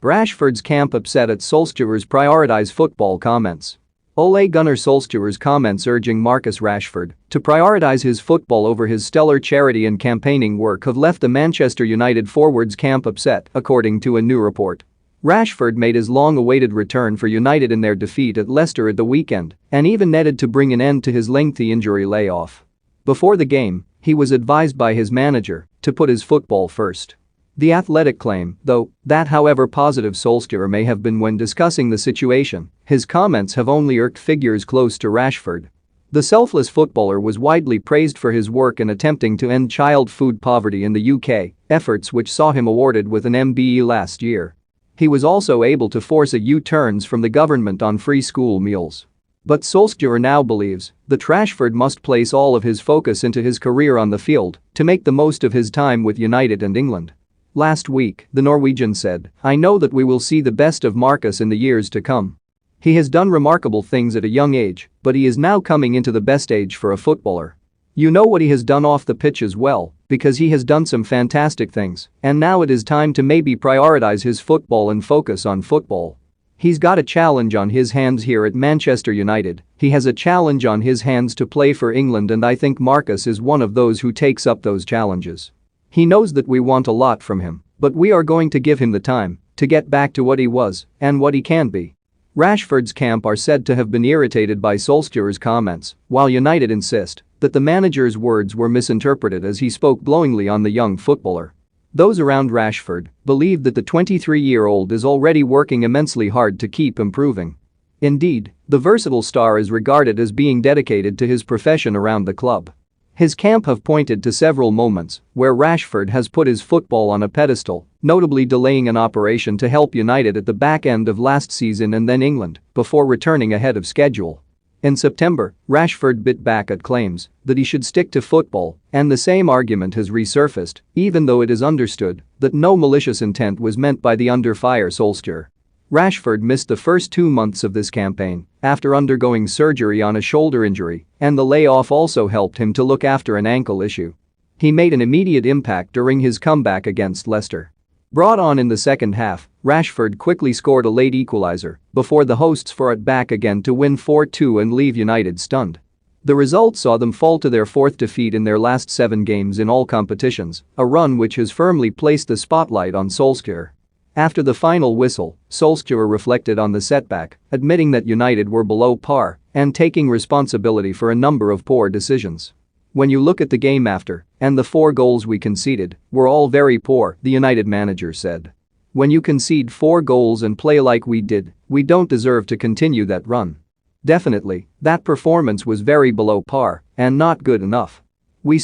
Rashford's camp upset at Solskjaer's prioritise football comments. Ole Gunnar Solskjaer's comments urging Marcus Rashford to prioritise his football over his stellar charity and campaigning work have left the Manchester United forward's camp upset, according to a new report. Rashford made his long-awaited return for United in their defeat at Leicester at the weekend and even netted to bring an end to his lengthy injury layoff. Before the game, he was advised by his manager to put his football first. The Athletic claim, though, that however positive Solskjaer may have been when discussing the situation, his comments have only irked figures close to Rashford. The selfless footballer was widely praised for his work in attempting to end child food poverty in the UK, efforts which saw him awarded with an MBE last year. He was also able to force a U-turns from the government on free school meals. But Solskjaer now believes that Rashford must place all of his focus into his career on the field to make the most of his time with United and England. Last week, the Norwegian said, "I know that we will see the best of Marcus in the years to come. He has done remarkable things at a young age, but he is now coming into the best age for a footballer. You know what he has done off the pitch as well, because he has done some fantastic things, and now it is time to maybe prioritize his football and focus on football. He's got a challenge on his hands here at Manchester United, he has a challenge on his hands to play for England, and I think Marcus is one of those who takes up those challenges. He knows that we want a lot from him, but we are going to give him the time to get back to what he was and what he can be." Rashford's camp are said to have been irritated by Solskjaer's comments, while United insist that the manager's words were misinterpreted as he spoke glowingly on the young footballer. Those around Rashford believe that the 23-year-old is already working immensely hard to keep improving. Indeed, the versatile star is regarded as being dedicated to his profession around the club. His camp have pointed to several moments where Rashford has put his football on a pedestal, notably delaying an operation to help United at the back end of last season and then England before returning ahead of schedule. In September, Rashford bit back at claims that he should stick to football, and the same argument has resurfaced, even though it is understood that no malicious intent was meant by the under-fire Solskjaer. Rashford missed the first 2 months of this campaign after undergoing surgery on a shoulder injury, and the layoff also helped him to look after an ankle issue. He made an immediate impact during his comeback against Leicester. Brought on in the second half, Rashford quickly scored a late equalizer before the hosts fought back again to win 4-2 and leave United stunned. The result saw them fall to their fourth defeat in their last 7 games in all competitions, a run which has firmly placed the spotlight on Solskjaer. After the final whistle, Solskjaer reflected on the setback, admitting that United were below par and taking responsibility for a number of poor decisions. "When you look at the game after, and the 4 goals we conceded were all very poor," the United manager said. "When you concede 4 goals and play like we did, we don't deserve to continue that run. Definitely, that performance was very below par and not good enough. We